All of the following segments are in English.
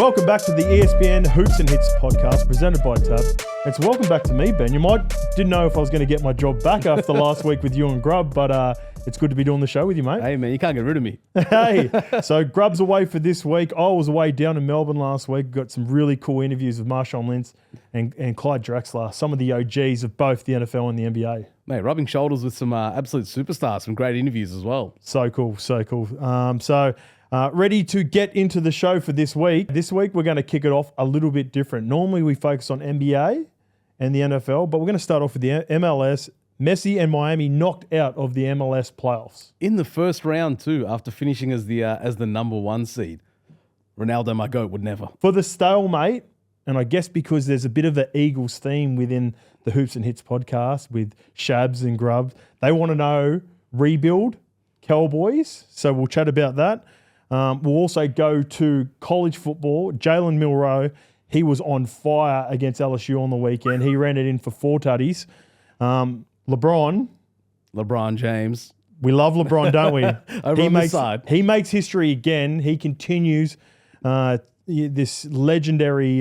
Welcome back to the ESPN Hoops and Hits podcast presented by Tab. It's welcome back to me, Ben. Didn't know if I was going to get my job back after last week with you and Grub, but it's good to be doing the show with you, mate. Hey, man, you can't get rid of me. Hey, so Grub's away for this week. I was away down in Melbourne last week. Got some really cool interviews with Marshawn Lynch and Clyde Drexler, some of the OGs of both the NFL and the NBA. Mate, rubbing shoulders with some absolute superstars, some great interviews as well. So cool, so cool. Ready to get into the show for this week. This week, we're going to kick it off a little bit different. Normally, we focus on NBA and the NFL, but we're going to start off with the MLS. Messi and Miami knocked out of the MLS playoffs. In the first round, too, after finishing as the number one seed. Ronaldo, my GOAT, would never. For the stalemate, and I guess because there's a bit of an Eagles theme within the Hoops and Hits podcast with Shabs and Grub, they want to know rebuild, Cowboys. So we'll chat about that. We'll also go to college football. Jalen Milroe, he was on fire against LSU on the weekend. He ran it in for 4 tutties. LeBron James. We love LeBron, don't we? He makes history again. He continues this legendary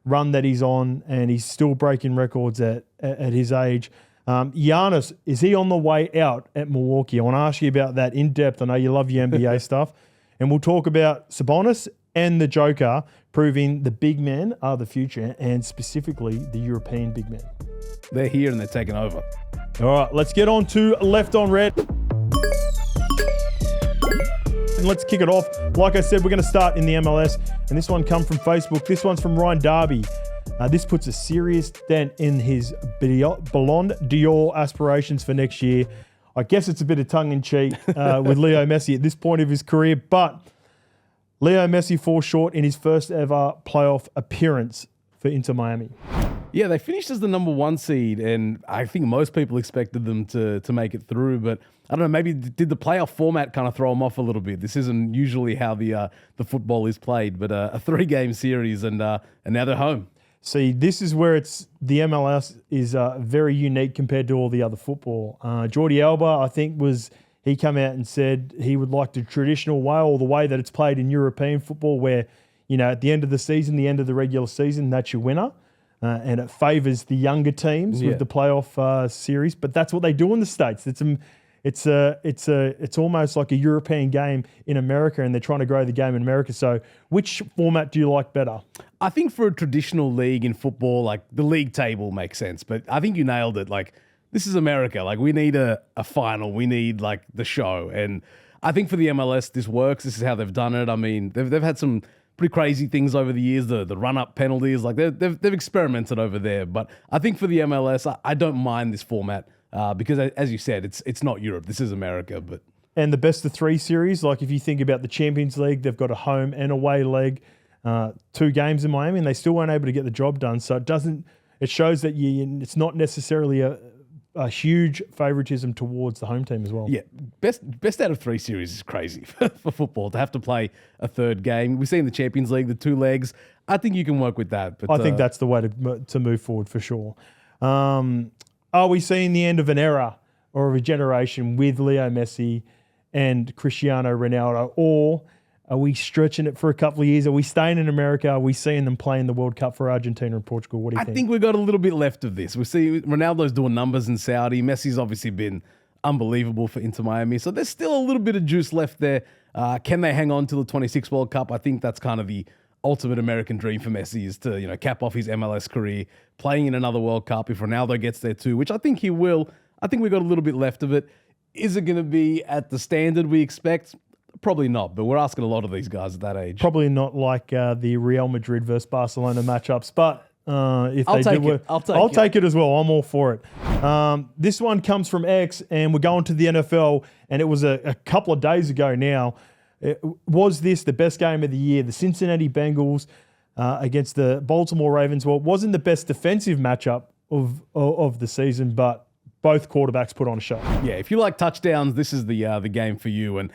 run that he's on, and he's still breaking records at his age. Giannis, is he on the way out at Milwaukee? I want to ask you about that in depth. I know you love your NBA stuff. And we'll talk about Sabonis and the Joker proving the big men are the future, and specifically the European big men. They're here and they're taking over. All right, let's get on to Left on Red. And let's kick it off. Like I said, we're going to start in the MLS, and this one comes from Facebook. This one's from Ryan Darby. This puts a serious dent in his Ballon d'Or aspirations for next year. I guess it's a bit of tongue-in-cheek with Leo Messi at this point of his career, but Leo Messi falls short in his first ever playoff appearance for Inter Miami. Yeah, they finished as the number one seed, and I think most people expected them to make it through, but I don't know, maybe did the playoff format kind of throw them off a little bit? This isn't usually how the football is played, but a 3-game series, and now they're home. See, this is where the MLS is very unique compared to all the other football. Jordi Alba, I think, he came out and said he would like the traditional way, or the way that it's played in European football, where, at the end of the season, the end of the regular season, that's your winner. And it favours the younger teams with the playoff series. But that's what they do in the States. It's almost like a European game in America, and they're trying to grow the game in America. So which format do you like better? I think for a traditional league in football, like the league table makes sense. But I think you nailed it. Like, this is America. Like, we need a final. We need, like, the show. And I think for the MLS, this works. This is how they've done it. I mean, they've had some pretty crazy things over the years. The run-up penalties, like they've experimented over there. But I think for the MLS, I don't mind this format because, as you said, it's not Europe. This is America. And the best of 3 series, like if you think about the Champions League, they've got a home and away leg, 2 games in Miami, and they still weren't able to get the job done. So it shows that it's not necessarily a huge favoritism towards the home team as well. Yeah, best out of 3 series is crazy for football to have to play a 3rd game. We see in the Champions League the 2 legs. I think you can work with that. But I think that's the way to move forward for sure. Are we seeing the end of an era or of a generation with Leo Messi and Cristiano Ronaldo, or are we stretching it for a couple of years? Are we staying in America? Are we seeing them play in the World Cup for Argentina and Portugal? What do you think? I think we've got a little bit left of this. We see Ronaldo's doing numbers in Saudi. Messi's obviously been unbelievable for Inter Miami. So there's still a little bit of juice left there. Can they hang on to the 26 World Cup? I think that's kind of the ultimate American dream for Messi, is to cap off his MLS career, playing in another World Cup. If Ronaldo gets there too, which I think he will, I think we've got a little bit left of it. Is it going to be at the standard we expect? Probably not, but we're asking a lot of these guys at that age. Probably not like the Real Madrid versus Barcelona matchups, but if I'll they take do, it. I'll take it as well. I'm all for it. This one comes from X, and we're going to the NFL, and it was a couple of days ago now. Was this the best game of the year? The Cincinnati Bengals against the Baltimore Ravens. Well, it wasn't the best defensive matchup of the season, but both quarterbacks put on a show. Yeah, if you like touchdowns, this is the game for you. And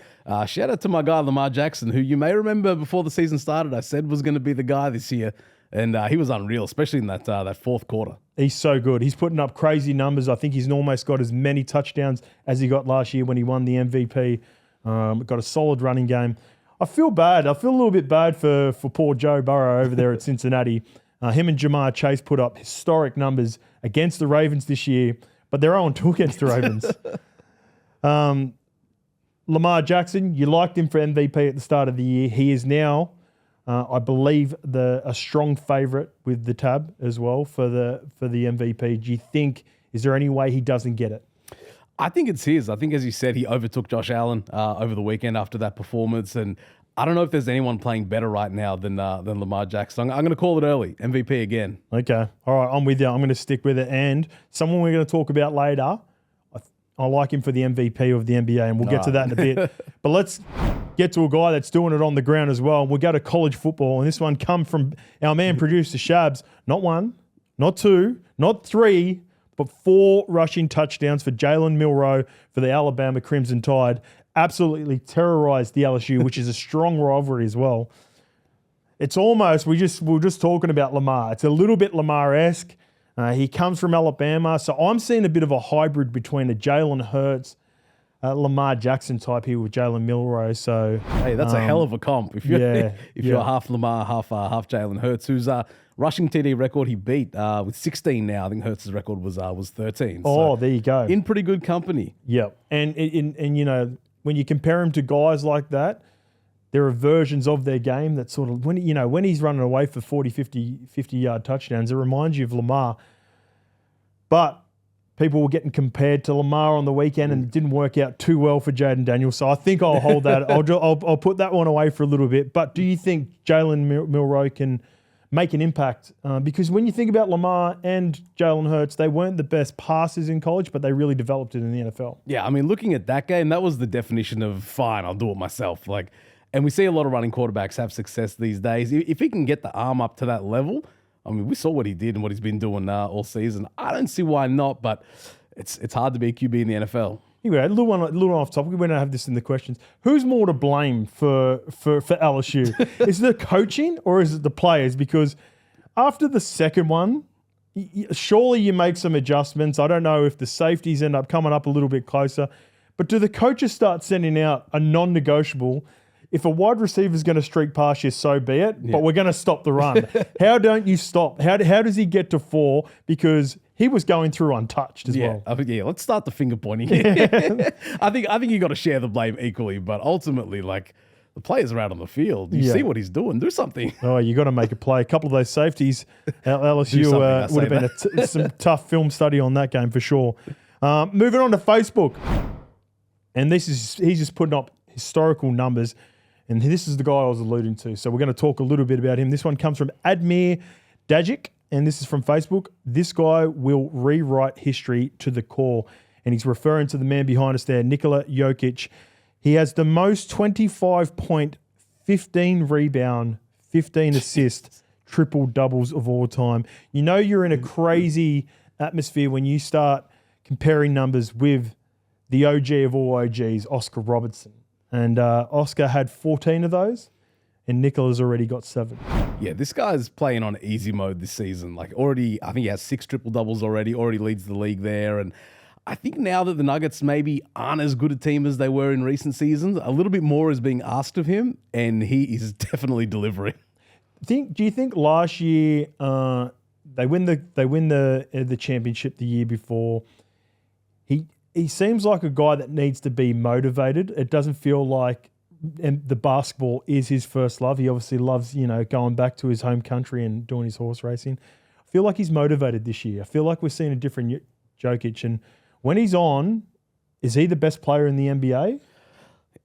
shout out to my guy, Lamar Jackson, who you may remember before the season started, I said was going to be the guy this year. And he was unreal, especially in that fourth quarter. He's so good. He's putting up crazy numbers. I think he's almost got as many touchdowns as he got last year when he won the MVP. Got a solid running game. I feel bad. I feel a little bit bad for poor Joe Burrow over there at Cincinnati. Him and Jamar Chase put up historic numbers against the Ravens this year, but they're 0-2 against the Ravens. Lamar Jackson, you liked him for MVP at the start of the year. He is now, I believe, a strong favourite with the tab as well for the MVP. Do you think, is there any way he doesn't get it? I think it's his. I think, as you said, he overtook Josh Allen over the weekend after that performance. And I don't know if there's anyone playing better right now than Lamar Jackson. I'm going to call it early. MVP again. Okay. All right. I'm with you. I'm going to stick with it. And someone we're going to talk about later, I like him for the MVP of the NBA, and we'll get to that in a bit. But let's get to a guy that's doing it on the ground as well. We'll go to college football. And this one come from our man, producer Shabs. Not one, not two, not three, but 4 rushing touchdowns for Jalen Milroe for the Alabama Crimson Tide. Absolutely terrorized the LSU, which is a strong rivalry as well. It's almost, we're just talking about Lamar. It's a little bit Lamar-esque. He comes from Alabama. So I'm seeing a bit of a hybrid between a Jalen Hurts, Lamar Jackson type here with Jalen Milroe. So hey, that's a hell of a comp. If you're half Lamar, half Jalen Hurts, whose rushing TD record he beat with 16 now. I think Hurts' record was 13. Oh, so there you go. In pretty good company. Yeah. And you know, when you compare him to guys like that, there are versions of their game that sort of, when he's running away for 40, 50-yard touchdowns, it reminds you of Lamar. But people were getting compared to Lamar on the weekend, and it didn't work out too well for Jaden Daniels. So I think I'll hold that. I'll put that one away for a little bit. But do you think Jalen Milroe can make an impact? Because when you think about Lamar and Jalen Hurts, they weren't the best passers in college, but they really developed it in the NFL. Yeah, I mean, looking at that game, that was the definition of fine, I'll do it myself. And we see a lot of running quarterbacks have success these days. If he can get the arm up to that level, I mean, we saw what he did and what he's been doing all season. I don't see why not, but it's hard to be a QB in the NFL. Anyway, a little off topic. We don't have this in the questions. Who's more to blame for LSU? Is it the coaching or is it the players? Because after the second one, surely you make some adjustments. I don't know if the safeties end up coming up a little bit closer, but do the coaches start sending out a non-negotiable? If a wide receiver is going to streak past you, so be it, but we're going to stop the run. How don't you stop? How does he get to 4? Because he was going through untouched as well. I think, let's start the finger pointing. I think you got to share the blame equally, but ultimately, the players are out on the field. You see what he's doing. Do something. Oh, you got to make a play. A couple of those safeties, LSU would have been some tough film study on that game for sure. Moving on to Facebook. And he's just putting up historical numbers. And this is the guy I was alluding to. So we're going to talk a little bit about him. This one comes from Admir Dajic, and this is from Facebook. This guy will rewrite history to the core. And he's referring to the man behind us there, Nikola Jokic. He has the most 25-point, 15 rebound, 15 assist, triple doubles of all time. You know you're in a crazy atmosphere when you start comparing numbers with the OG of all OGs, Oscar Robertson. And Oscar had 14 of those, and Nicola's already got 7. Yeah, this guy's playing on easy mode this season. Already, I think he has 6 triple-doubles already leads the league there. And I think now that the Nuggets maybe aren't as good a team as they were in recent seasons, a little bit more is being asked of him, and he is definitely delivering. Do you think last year they win the championship the year before? He seems like a guy that needs to be motivated. It doesn't feel like the basketball is his first love. He obviously loves, going back to his home country and doing his horse racing. I feel like he's motivated this year. I feel like we're seeing a different Jokic. And when he's on, is he the best player in the NBA?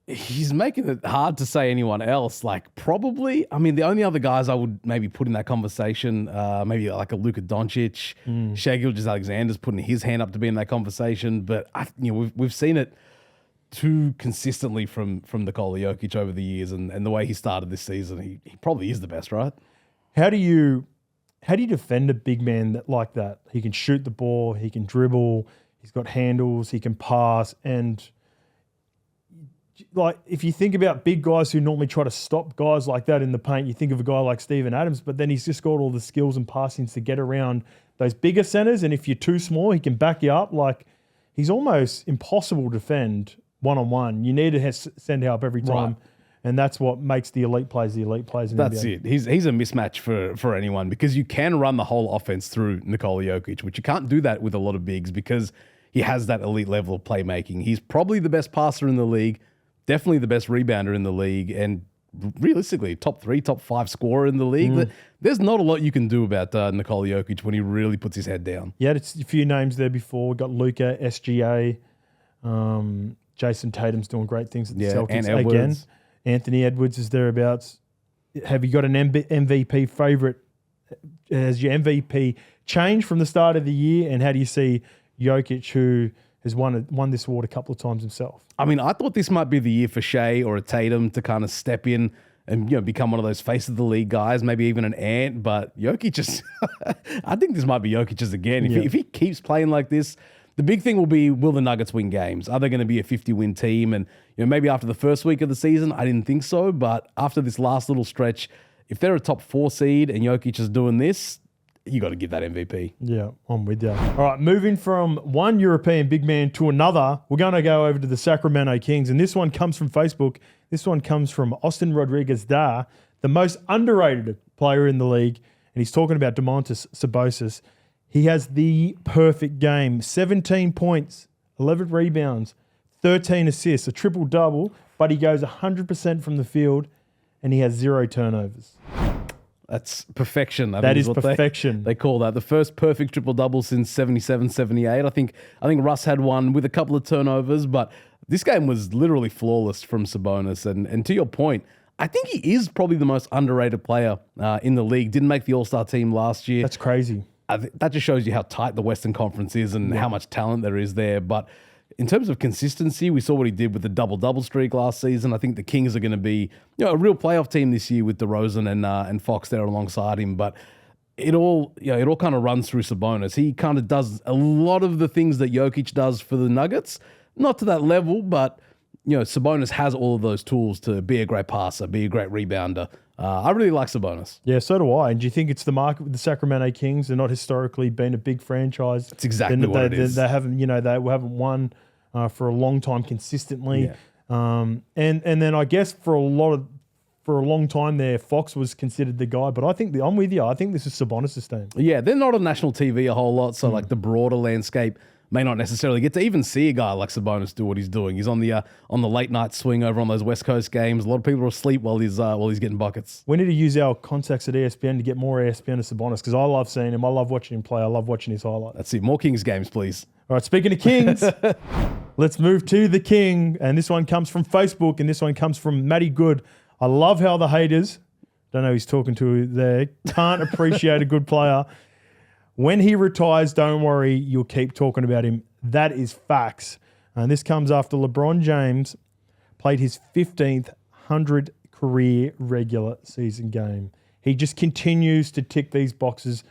He's making it hard to say anyone else. Probably, I mean, the only other guys I would maybe put in that conversation, maybe like a Luka Doncic, Shai Gilgeous-Alexander's putting his hand up to be in that conversation. But we've seen it too consistently from Nikola Jokic over the years, and the way he started this season, he probably is the best, right? How do you defend a big man like that? He can shoot the ball, he can dribble, he's got handles, he can pass, and if you think about big guys who normally try to stop guys like that in the paint, you think of a guy like Steven Adams, but then he's just got all the skills and passings to get around those bigger centers. And if you're too small, he can back you up. He's almost impossible to defend one-on-one. You need to send help every time. And that's what makes the elite players the elite players in the That's NBA. it. He's a mismatch for anyone because you can run the whole offense through Nikola Jokic, which you can't do that with a lot of bigs because he has that elite level of playmaking. He's probably the best passer in the league, definitely the best rebounder in the league, and realistically, top 3, top 5 scorer in the league. There's not a lot you can do about Nikola Jokic when he really puts his head down. Yeah, it's a few names there before. We've got Luka, SGA, Jason Tatum's doing great things at the Celtics. and Again, Edwards. Anthony Edwards is thereabouts. Have you got an MVP favorite? Has your MVP changed from the start of the year? And how do you see Jokic, who has won this award a couple of times himself? I mean, I thought this might be the year for Shea or a Tatum to kind of step in and become one of those face of the league guys, maybe even an Ant. But Jokic just, I think this might be Jokic's again. If he keeps playing like this, the big thing will be, will the Nuggets win games? Are they going to be a 50-win team? And maybe after the first week of the season, I didn't think so. But after this last little stretch, if they're a top 4 seed and Jokic is doing this, you got to give that MVP. Yeah, I'm with you. All right, moving from one European big man to another, we're going to go over to the Sacramento Kings. And this one comes from Facebook. This one comes from Austin Rodriguez-Da, the most underrated player in the league. And he's talking about Domantas Sabonis. He has the perfect game. 17 points, 11 rebounds, 13 assists, a triple-double, but he goes 100% from the field and he has 0 turnovers. That's perfection. That is perfection. They call that the first perfect triple-double since 77, 78. I think Russ had one with a couple of turnovers, but this game was literally flawless from Sabonis. And to your point, I think he is probably the most underrated player in the league. Didn't make the All-Star team last year. That's crazy. That just shows you how tight the Western Conference is and how much talent there is there. But in terms of consistency, we saw what he did with the double-double streak last season. I think the Kings are going to be a real playoff team this year with DeRozan and Fox there alongside him. But it all kind of runs through Sabonis. He kind of does a lot of the things that Jokic does for the Nuggets. Not to that level, but Sabonis has all of those tools to be a great passer, be a great rebounder. I really like Sabonis. Yeah, so do I. And do you think it's the market with the Sacramento Kings? They're not historically been a big franchise. That's exactly what it is. They haven't, they haven't won for a long time consistently. Yeah. And then I guess for a long time there, Fox was considered the guy. But I think I'm with you. I think this is Sabonis' team. Yeah, they're not on national TV a whole lot, so like the broader landscape may not necessarily get to even see a guy like Sabonis do what he's doing. He's on the late night swing over on those West Coast games. A lot of people are asleep while he's getting buckets. We need to use our contacts at ESPN to get more ESPN to Sabonis because I love seeing him. I love watching him play. I love watching his highlights. That's it. More Kings games, please. All right, speaking of Kings, let's move to the King. And this one comes from Facebook and this one comes from Matty Good. I love how the haters, don't know who he's talking to there, can't appreciate a good player. When he retires, don't worry, you'll keep talking about him. That is facts. And this comes after LeBron James played his 15th 100 career regular season game. He just continues to tick these boxes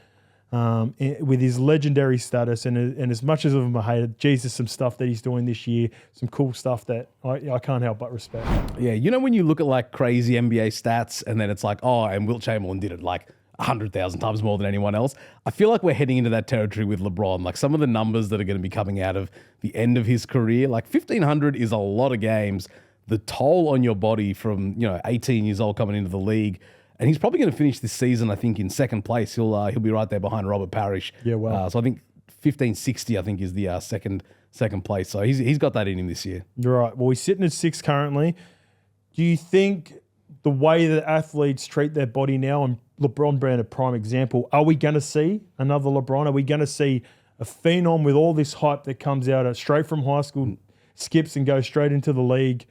with his legendary status. And as much as of him I hated, Jesus, some stuff that he's doing this year, some cool stuff that I can't help but respect. Yeah, when you look at like crazy NBA stats and then it's like, and Wilt Chamberlain did it like 100,000 times more than anyone else. I feel like we're heading into that territory with LeBron. Like some of the numbers that are going to be coming out of the end of his career, like 1,500 is a lot of games. The toll on your body from 18 years old coming into the league, and he's probably going to finish this season. I think in second place. He'll be right there behind Robert Parrish. Yeah, well. So I think 1,560. I think is the second place. So he's got that in him this year. You're right. Well, he's sitting at 6 currently. Do you think the way that athletes treat their body now, and LeBron being a prime example, are we going to see another LeBron? Are we going to see a phenom with all this hype that comes out straight from high school, skips and goes straight into the league,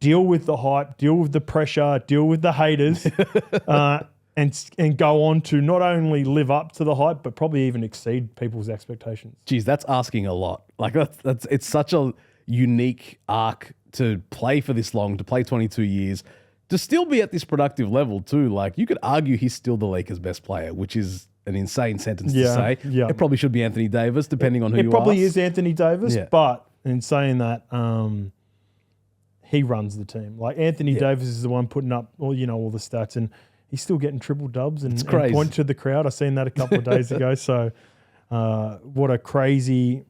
deal with the hype, deal with the pressure, deal with the haters, and go on to not only live up to the hype, but probably even exceed people's expectations? Geez, that's asking a lot. Like it's such a unique arc to play for this long, to play 22 years, to still be at this productive level too. Like you could argue he's still the Lakers' best player, which is an insane sentence to say. Yeah. It probably should be Anthony Davis, depending on who you ask. It probably is Anthony Davis, but in saying that, he runs the team. Like Anthony Davis is the one putting up all the stats, and he's still getting triple dubs and point to the crowd. I seen that a couple of days ago. So what a crazy.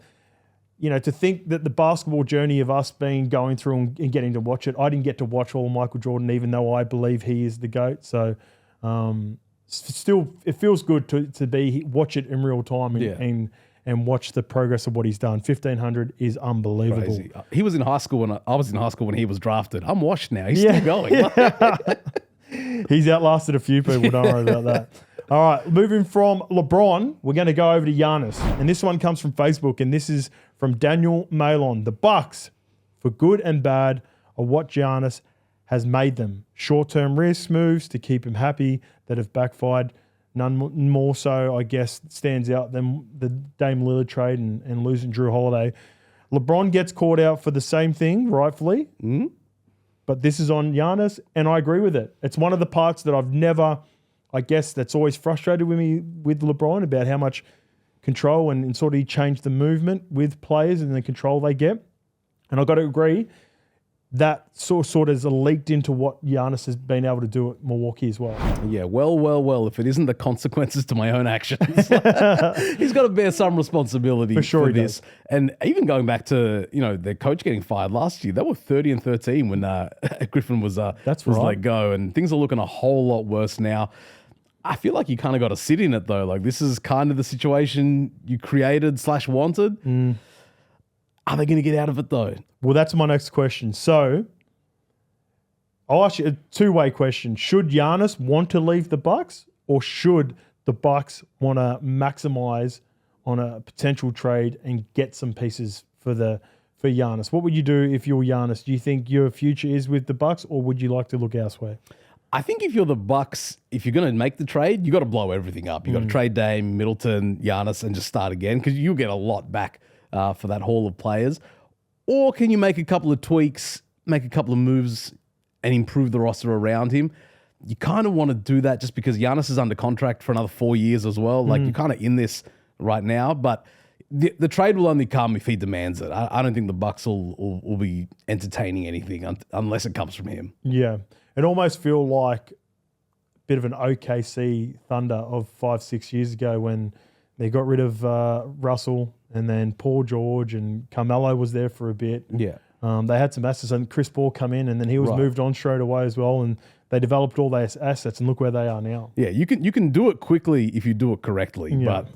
to think that the basketball journey of us going through and getting to watch it, I didn't get to watch all Michael Jordan, even though I believe he is the GOAT. So still, it feels good to watch it in real time and watch the progress of what he's done. 1,500 is unbelievable. Crazy. He was in high school when I was in high school when he was drafted. I'm washed now. He's still going. He's outlasted a few people. Don't worry about that. All right, moving from LeBron, we're going to go over to Giannis. And this one comes from Facebook, and this is from Daniel Malon. The Bucks, for good and bad, are what Giannis has made them. Short-term risk moves to keep him happy that have backfired. None more so, I guess, stands out than the Dame Lillard trade and losing Drew Holiday. LeBron gets caught out for the same thing, rightfully. Mm-hmm. But this is on Giannis, and I agree with it. It's one of the parts that I've never... I guess that's always frustrated with me with LeBron about how much control and sort of he changed the movement with players and the control they get. And I've got to agree, that sort of has leaked into what Giannis has been able to do at Milwaukee as well. Yeah, well, if it isn't the consequences to my own actions, he's got to bear some responsibility for this. Does. And even going back to, their coach getting fired last year, they were 30-13 when Griffin was let go, and things are looking a whole lot worse now. I feel like you kind of got to sit in it though. Like this is kind of the situation you created / wanted. Mm. Are they going to get out of it though? Well, that's my next question. So I'll ask you a two-way question. Should Giannis want to leave the Bucks, or should the Bucks want to maximize on a potential trade and get some pieces for Giannis? What would you do if you're Giannis? Do you think your future is with the Bucks, or would you like to look elsewhere? I think if you're the Bucks, if you're going to make the trade, you got to blow everything up. You got to trade Dame, Middleton, Giannis, and just start again, because you'll get a lot back for that haul of players. Or can you make a couple of tweaks, make a couple of moves, and improve the roster around him? You kind of want to do that just because Giannis is under contract for another 4 years as well. Like you're kind of in this right now, but the trade will only come if he demands it. I don't think the Bucks will be entertaining anything unless it comes from him. Yeah. It almost feel like a bit of an OKC Thunder of 5-6 years ago when they got rid of Russell, and then Paul George and Carmelo was there for a bit. Yeah. They had some assets, and Chris Paul come in, and then he was moved on straight away as well, and they developed all their assets, and look where they are now. Yeah, you can do it quickly if you do it correctly, but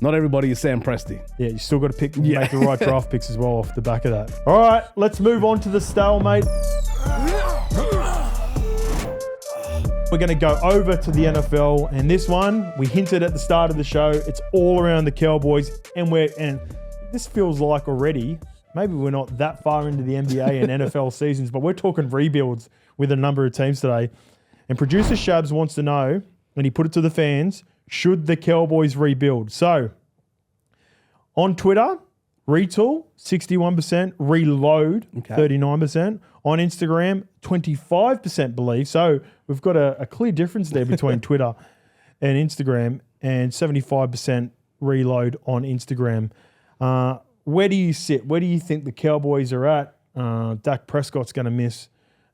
not everybody is Sam Presti. Yeah, you still got to make the right draft picks as well off the back of that. All right, let's move on to the stalemate. We're going to go over to the NFL, and this one, we hinted at the start of the show, it's all around the Cowboys, and this feels like already, maybe we're not that far into the NBA and NFL seasons, but we're talking rebuilds with a number of teams today. And producer Shabs wants to know, and he put it to the fans, should the Cowboys rebuild? So, on Twitter, Retool, 61%, Reload, 39%. On Instagram, 25% believe. So we've got a clear difference there between Twitter and Instagram, and 75% Reload on Instagram. Where do you sit? Where do you think the Cowboys are at? Dak Prescott's going to miss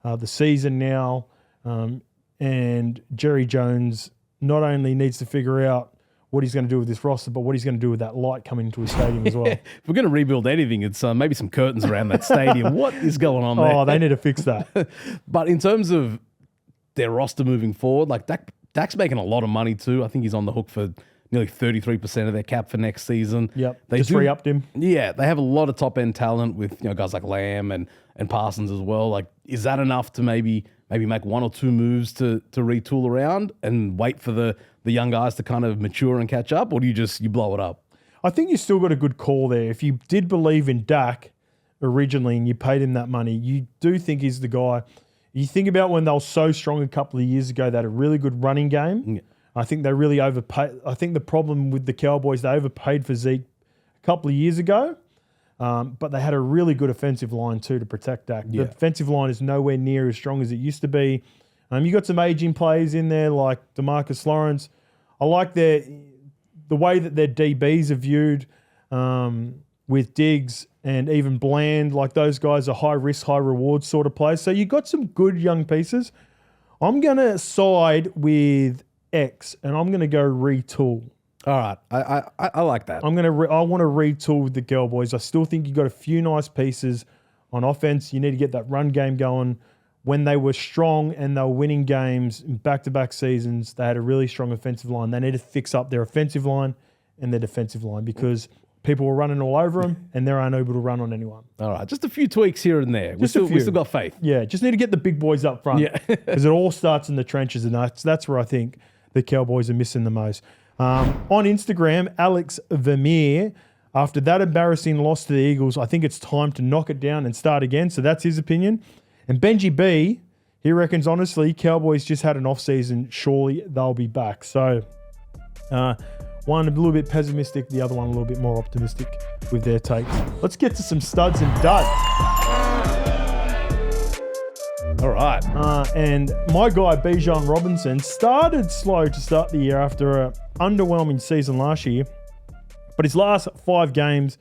the season now, and Jerry Jones not only needs to figure out what he's going to do with this roster, but what he's going to do with that light coming into his stadium as well. If we're going to rebuild anything, it's maybe some curtains around that stadium. What is going on there? Oh, they need to fix that. But in terms of their roster moving forward, like Dak's making a lot of money too. I think he's on the hook for nearly 33% of their cap for next season. Yep, they just re-upped him. Yeah, they have a lot of top-end talent with guys like Lamb and Parsons as well. Like, is that enough to maybe make one or two moves to retool around and wait for the young guys to kind of mature and catch up, or do you blow it up? I think you still got a good call there. If you did believe in Dak originally and you paid him that money, you do think he's the guy. You think about when they were so strong a couple of years ago, they had a really good running game. Yeah. I think they really overpaid. I think the problem with the Cowboys, they overpaid for Zeke a couple of years ago, but they had a really good offensive line too to protect Dak. Yeah. The defensive line is nowhere near as strong as it used to be. You got some aging players in there like DeMarcus Lawrence. I like the way that their DBs are viewed with Diggs and even Bland. Like those guys are high risk, high reward sort of players. So you got some good young pieces. I'm going to side with X, and I'm going to go retool. All right. I like that. I want to retool the Cowboys. I still think you got a few nice pieces on offense. You need to get that run game going. When they were strong and they were winning games in back-to-back seasons, they had a really strong offensive line. They need to fix up their offensive line and their defensive line because people were running all over them and they're unable to run on anyone. All right. Just a few tweaks here and there. We still got faith. Yeah, just need to get the big boys up front because it all starts in the trenches, and that's where I think the Cowboys are missing the most. On Instagram, Alex Vermeer, after that embarrassing loss to the Eagles, I think it's time to knock it down and start again. So that's his opinion. And Benji B, he reckons, honestly, Cowboys just had an off-season. Surely they'll be back. So one a little bit pessimistic, the other one a little bit more optimistic with their takes. Let's get to some studs and duds. All right. And my guy, Bijan Robinson, started slow to start the year after an underwhelming season last year. But his last 5 games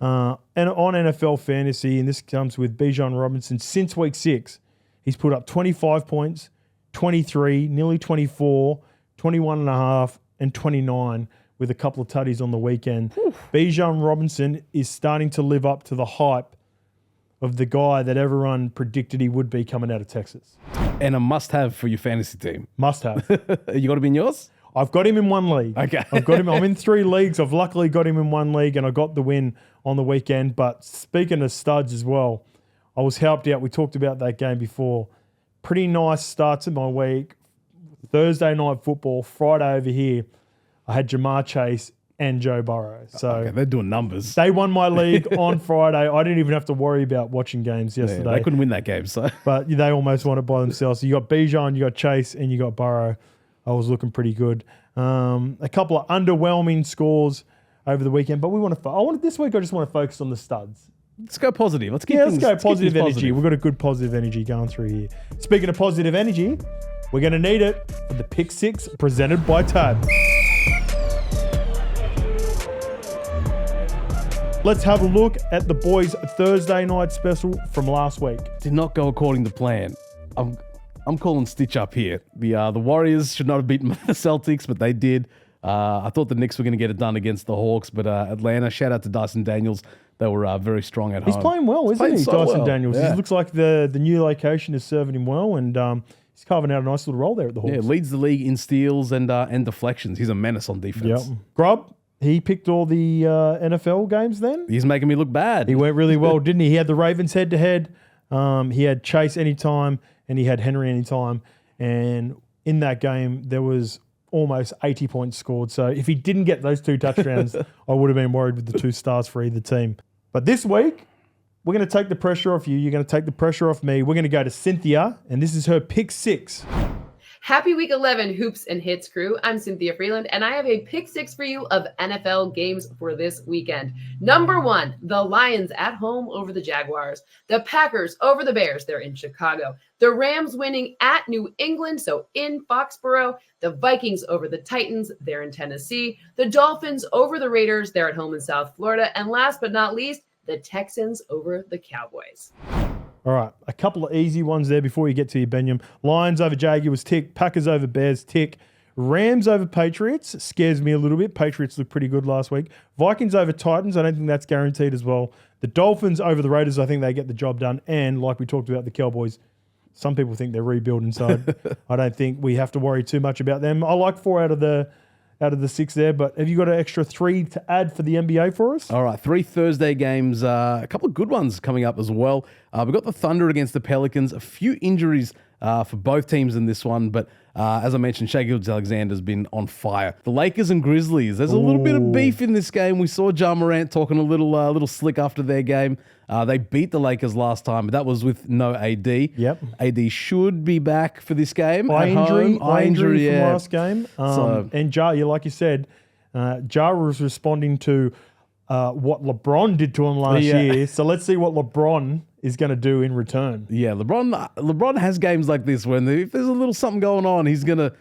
and on NFL Fantasy, and this comes with Bijan Robinson, since week 6, he's put up 25 points, 23, nearly 24, 21.5, and 29 with a couple of tutties on the weekend. Bijan Robinson is starting to live up to the hype of the guy that everyone predicted he would be coming out of Texas. And a must-have for your fantasy team. Must have. You got him in yours? I've got him in 1 league. Okay. I've got him. I'm in 3 leagues. I've luckily got him in 1 league, and I got the win on the weekend. But speaking of studs as well, I was helped out. We talked about that game before. Pretty nice starts in my week. Thursday night football, Friday over here, I had Jamar Chase and Joe Burrow. So they're doing numbers. They won my league on Friday. I didn't even have to worry about watching games yesterday. They couldn't win that game, so but they almost won it by themselves. So you got Bijan, you got Chase, and you got Burrow. I was looking pretty good. A couple of underwhelming scores over the weekend, but this week I just want to focus on the studs. Let's go positive. Let's go positive energy. We've got a good positive energy going through here. Speaking of positive energy, we're going to need it for the Pick-6 presented by Tab. Let's have a look at the boys' Thursday night special from last week. Did not go according to plan. I'm calling Stitch up here. The Warriors should not have beaten the Celtics, but they did. I thought the Knicks were going to get it done against the Hawks, but Atlanta, shout out to Dyson Daniels. They were very strong at home. He's playing well, isn't he, Dyson Daniels? Yeah. He looks like the new location is serving him well, and he's carving out a nice little role there at the Hawks. Yeah, leads the league in steals and deflections. He's a menace on defense. Yep. Grubb, he picked all the NFL games then? He's making me look bad. He went really well, didn't he? He had the Ravens head-to-head. He had Chase anytime, and he had Henry anytime. And in that game, there was almost 80 points scored. So if he didn't get those 2 touchdowns, I would have been worried with the 2 stars for either team. But this week, we're going to take the pressure off you. You're going to take the pressure off me. We're going to go to Cynthia, and this is her Pick-6. Happy week 11, Hoops and Hits crew. I'm Cynthia Freeland, and I have a Pick-6 for you of NFL games for this weekend. Number 1, the Lions at home over the Jaguars. The Packers over the Bears. They're in Chicago. The Rams winning at New England, so in Foxborough. The Vikings over the Titans. They're in Tennessee. The Dolphins over the Raiders. They're at home in South Florida. And last but not least, the Texans over the Cowboys. All right, a couple of easy ones there before you get to your Benyam. Lions over Jaguars, tick. Packers over Bears, tick. Rams over Patriots, scares me a little bit. Patriots looked pretty good last week. Vikings over Titans, I don't think that's guaranteed as well. The Dolphins over the Raiders, I think they get the job done. And like we talked about, the Cowboys, some people think they're rebuilding, so I don't think we have to worry too much about them. I like 4 out of the 6 there, but have you got an extra 3 to add for the NBA for us? All right, 3 Thursday games, a couple of good ones coming up as well. We've got the Thunder against the Pelicans, a few injuries for both teams in this one, but as I mentioned, Shai Gilgeous-Alexander's been on fire. The Lakers and Grizzlies, there's a little bit of beef in this game. We saw Ja Morant talking a little slick after their game. They beat the Lakers last time, but that was with no AD. Yep. AD should be back for this game. Eye injury yeah. from last game. And Ja, like you said, Ja was responding to what LeBron did to him last year. So let's see what LeBron is going to do in return. Yeah, LeBron has games like this when if there's a little something going on, he's gonna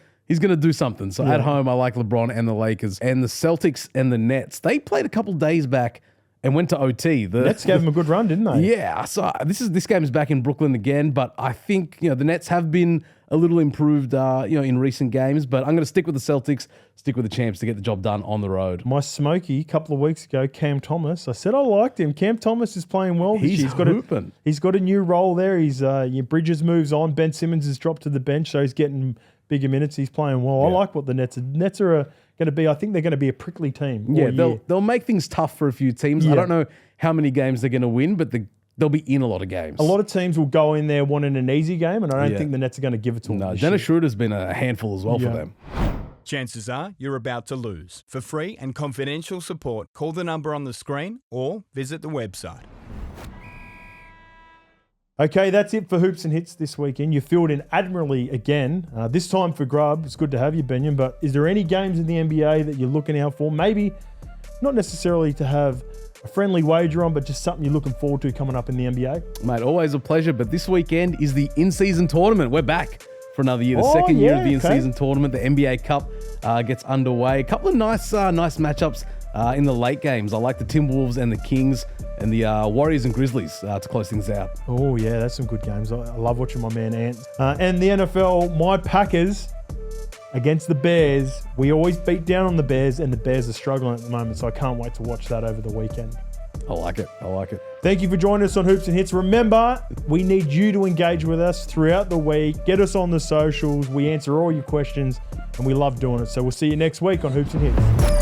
do something. So at home, I like LeBron and the Lakers and the Celtics and the Nets. They played a couple days back and went to OT. The Nets gave them a good run, didn't they? Yeah, so this game is back in Brooklyn again, but I think the Nets have been a little improved in recent games, but I'm going to stick with the Celtics, stick with the champs to get the job done on the road. My Smokey, a couple of weeks ago, Cam Thomas. I said I liked him. Cam Thomas is playing well this year. He's got a new role there. Bridges moves on. Ben Simmons has dropped to the bench, so he's getting bigger minutes. He's playing well. I like what the Nets are. Nets are going to be. I think they're going to be a prickly team. Yeah, they'll make things tough for a few teams. Yeah. I don't know how many games they're going to win, but they'll be in a lot of games. A lot of teams will go in there wanting an easy game, and I don't think the Nets are going to give it to them. No, Dennis Schroeder's been a handful as well for them. Chances are you're about to lose. For free and confidential support, call the number on the screen or visit the website. Okay, that's it for Hoops and Hits this weekend. You filled in admirably again. This time for Grub. It's good to have you, Benyon. But is there any games in the NBA that you're looking out for? Maybe not necessarily to have a friendly wager on, but just something you're looking forward to coming up in the NBA? Mate, always a pleasure. But this weekend is the in-season tournament. We're back for another year. The second year of the in-season tournament. The NBA Cup gets underway. A couple of nice matchups in the late games. I like the Timberwolves and the Kings and the Warriors and Grizzlies to close things out. Oh, yeah, that's some good games. I love watching my man Ant. And the NFL, my Packers against the Bears. We always beat down on the Bears, and the Bears are struggling at the moment, so I can't wait to watch that over the weekend. I like it. Thank you for joining us on Hoops and Hits. Remember, we need you to engage with us throughout the week. Get us on the socials. We answer all your questions, and we love doing it. So we'll see you next week on Hoops and Hits.